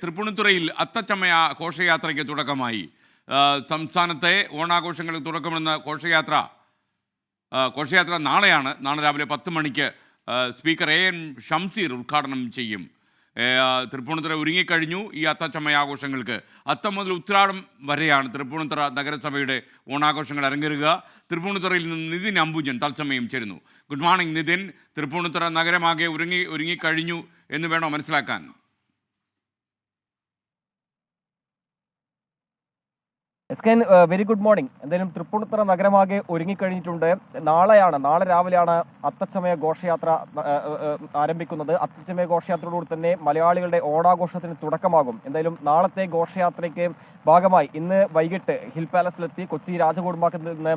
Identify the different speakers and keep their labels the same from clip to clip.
Speaker 1: തൃപ്പൂണിത്തുറയിൽ അത്തച്ചമയ ഘോഷയാത്രയ്ക്ക് തുടക്കമായി. സംസ്ഥാനത്തെ ഓണാഘോഷങ്ങൾക്ക് തുടക്കമെന്ന ഘോഷയാത്ര നാളെയാണ്. നാളെ രാവിലെ 10 മണിക്ക് സ്പീക്കർ AN ഷംസീർ ഉദ്ഘാടനം ചെയ്യും. തൃപ്പൂണിത്തുറ ഒരുങ്ങിക്കഴിഞ്ഞു ഈ അത്തച്ചമയ ആഘോഷങ്ങൾക്ക്. അത്തം മുതൽ ഉത്രാടം വരെയാണ് തൃപ്പൂണിത്തുറ നഗരസഭയുടെ ഓണാഘോഷങ്ങൾ അരങ്ങേറുക. തൃപ്പൂണിത്തുറയിൽ നിന്ന് നിതിൻ അംബുജൻ തത്സമയം ചേരുന്നു. Good morning Nithin. തൃപ്പൂണിത്തുറ നഗരമാകെ ഒരുങ്ങിക്കഴിഞ്ഞു എന്ന് വേണോ മനസ്സിലാക്കാൻ?
Speaker 2: എസ്കൻ, വെരി ഗുഡ് മോർണിംഗ്. എന്തായാലും തൃപ്പൂണിത്തുറ നഗരമാകെ ഒരുങ്ങിക്കഴിഞ്ഞിട്ടുണ്ട്. നാളെ രാവിലെയാണ് അത്തച്ചമയ ഘോഷയാത്ര ആരംഭിക്കുന്നത്. അത്തച്ചമയ ഘോഷയാത്രയോടുകൂടി തന്നെ മലയാളികളുടെ ഓണാഘോഷത്തിന് തുടക്കമാകും. എന്തായാലും നാളത്തെ ഘോഷയാത്രയ്ക്ക് ഭാഗമായി ഇന്ന് വൈകിട്ട് ഹിൽ പാലസിലെത്തി കൊച്ചി രാജകുടുംബാക്കത്തിൽ നിന്ന്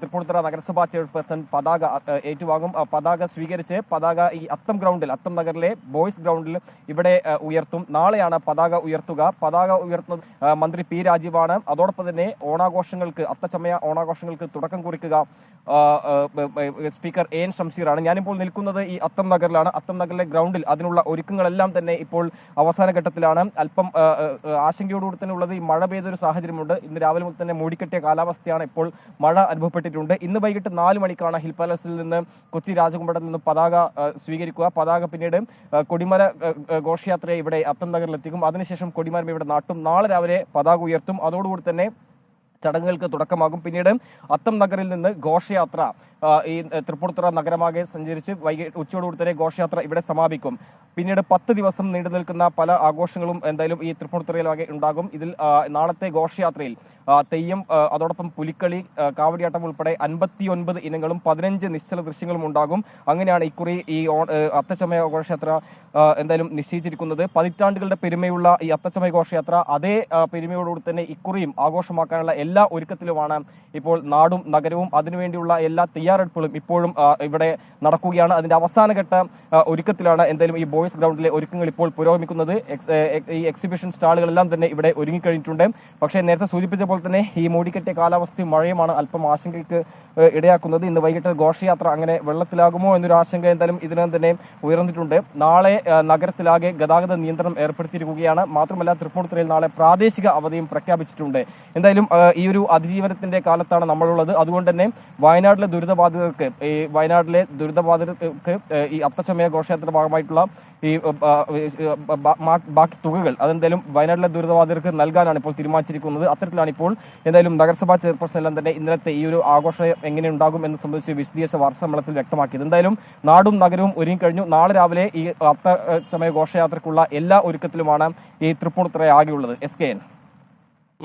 Speaker 2: തൃപ്പൂണിത്തുറ നഗരസഭാ ചെയർപേഴ്സൺ പതാക ഏറ്റുവാങ്ങും. പതാക സ്വീകരിച്ച് പതാക ഈ അത്തം നഗറിലെ ബോയ്സ് ഗ്രൗണ്ടിൽ ഇവിടെ ഉയർത്തും. നാളെയാണ് പതാക ഉയർത്തുക. പതാക ഉയർത്തുന്നത് മന്ത്രി P രാജീവാണ്. അതോടൊപ്പം തന്നെ അത്തച്ചമയ ഓണാഘോഷങ്ങൾക്ക് തുടക്കം കുറിക്കുക സ്പീക്കർ AN ഷംസീറാണ്. ഞാനിപ്പോൾ നിൽക്കുന്നത് ഈ അത്തം നഗറിലാണ്. അത്തം നഗറിലെ ഗ്രൗണ്ടിൽ അതിനുള്ള ഒരുക്കങ്ങളെല്ലാം തന്നെ ഇപ്പോൾ അവസാന ഘട്ടത്തിലാണ്. അല്പം ആശങ്കയോടുകൂടി തന്നെ ഉള്ളത് ഈ മഴ പെയ്തൊരു സാഹചര്യമുണ്ട്. ഇന്ന് രാവിലെ മുതൽ തന്നെ മൂടിക്കെട്ടിയ കാലാവസ്ഥയാണ്. ഇപ്പോൾ മഴ അനുഭവപ്പെട്ടിട്ടുണ്ട്. ഇന്ന് വൈകിട്ട് 4 മണിക്കാണ് ഹിൽ പാലസിൽ നിന്ന് കൊച്ചി രാജകുമാരത്തിൽ നിന്ന് പതാക സ്വീകരിക്കുക. പതാക പിന്നീട് കൊടിമര ഘോഷയാത്രയെ ഇവിടെ അത്തം നഗറിലെത്തിക്കും. അതിനുശേഷം കൊടിമരം ഇവിടെ നാട്ടും. നാളെ രാവിലെ പതാക ഉയർത്തും. അതോടുകൂടി തന്നെ ചടങ്ങുകൾക്ക് തുടക്കമാകും. പിന്നീട് അത്തം നഗറിൽ നിന്ന് ഘോഷയാത്ര ഈ തൃപ്പൂണിത്തുറ നഗരമാകെ സഞ്ചരിച്ച് ഉച്ചയോടുകൂടി തന്നെ ഘോഷയാത്ര ഇവിടെ സമാപിക്കും. പിന്നീട് 10 ദിവസം നീണ്ടു നിൽക്കുന്ന പല ആഘോഷങ്ങളും എന്തായാലും ഈ തൃപ്പൂണിത്തുറയിലാകെ ഉണ്ടാകും. ഇതിൽ നാളത്തെ ഘോഷയാത്രയിൽ തെയ്യം, അതോടൊപ്പം പുലിക്കളി, കാവടിയാട്ടം ഉൾപ്പെടെ 59 ഇനങ്ങളും 15 നിശ്ചല ദൃശ്യങ്ങളും ഉണ്ടാകും. അങ്ങനെയാണ് ഇക്കുറി ഈ അത്തച്ചമയ ഘോഷയാത്ര എന്തായാലും നിശ്ചയിച്ചിരിക്കുന്നത്. പതിറ്റാണ്ടുകളുടെ പെരുമയുള്ള ഈ അത്തച്ചമയ ഘോഷയാത്ര അതേ പെരുമയോടുകൂടി തന്നെ ഇക്കുറിയും ആഘോഷമാക്കാനുള്ള എല്ലാ ഒരുക്കത്തിലുമാണ് ഇപ്പോൾ നാടും നഗരവും. അതിനുവേണ്ടിയുള്ള എല്ലാ തയ്യാറെടുപ്പുകളും ഇപ്പോഴും ഇവിടെ നടക്കുകയാണ്. അതിന്റെ അവസാനഘട്ട ഒരുക്കത്തിലാണ് എന്തായാലും ഈ ബോയ്സ് ഗ്രൗണ്ടിലെ ഒരുക്കങ്ങൾ ഇപ്പോൾ പുരോഗമിക്കുന്നത്. ഈ എക്സിബിഷൻ സ്റ്റാളുകളെല്ലാം തന്നെ ഇവിടെ ഒരുങ്ങിക്കഴിഞ്ഞിട്ടുണ്ട്. പക്ഷേ നേരത്തെ സൂചിപ്പിച്ച പോലെ തന്നെ ഈ മൂടിക്കെട്ടിയ കാലാവസ്ഥയും മഴയുമാണ് അല്പം ആശങ്കയ്ക്ക് ഇടയാക്കുന്നത്. ഇന്ന് വൈകിട്ട് ഘോഷയാത്ര അങ്ങനെ വെള്ളത്തിലാകുമോ എന്നൊരു ആശങ്ക എന്തായാലും ഇതിനകം തന്നെ ഉയർന്നിട്ടുണ്ട്. നാളെ നഗരത്തിലാകെ ഗതാഗത നിയന്ത്രണം ഏർപ്പെടുത്തിയിരിക്കുകയാണ്. മാത്രമല്ല തൃപ്പൂണിത്തുറയിൽ നാളെ പ്രാദേശിക അവധിയും പ്രഖ്യാപിച്ചിട്ടുണ്ട്. എന്തായാലും ഈ ഒരു അതിജീവനത്തിന്റെ കാലത്താണ് നമ്മളുള്ളത്. അതുകൊണ്ട് തന്നെ വയനാട്ടിലെ ദുരിതബാധിതർക്ക് ഈ അത്തച്ചമയ ഘോഷയാത്ര ഭാഗമായിട്ടുള്ള ഈ ബാക്കി തുകകൾ അതെന്തായാലും വയനാട്ടിലെ ദുരിതബാധിതർക്ക് നൽകാനാണ് ഇപ്പോൾ തീരുമാനിച്ചിരിക്കുന്നത്. അത്തരത്തിലാണ് ഇപ്പോൾ എന്തായാലും നഗരസഭാ ചെയർപേഴ്സൺ എല്ലാം തന്നെ ഇന്നലത്തെ ഈ ഒരു ആഘോഷം എങ്ങനെ ഉണ്ടാകും എന്ന് സംബന്ധിച്ച് വിശദീകരിച്ച വാർത്താസമ്മേളനത്തിൽ വ്യക്തമാക്കിയത്. എന്തായാലും നാടും നഗരവും ഒരുങ്ങിക്കഴിഞ്ഞു. നാളെ രാവിലെ ഈ അത്തച്ചമയ ഘോഷയാത്രയ്ക്കുള്ള എല്ലാ ഒരുക്കത്തിലുമാണ് ഈ തൃപ്പൂണിത്തുറ ആകെയുള്ളത്. SKN.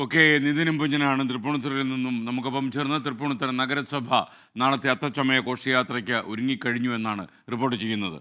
Speaker 1: ഓക്കെ, നിതിൻ അംബുജനാണ് തൃപ്പൂണിത്തുറയിൽ നിന്നും നമുക്കൊപ്പം ചേർന്ന്. തൃപ്പൂണിത്തുറ നഗരസഭ നാളത്തെ അത്തച്ചമയ ഘോഷയാത്രയ്ക്ക് ഒരുങ്ങിക്കഴിഞ്ഞു എന്നാണ് റിപ്പോർട്ട് ചെയ്യുന്നത്.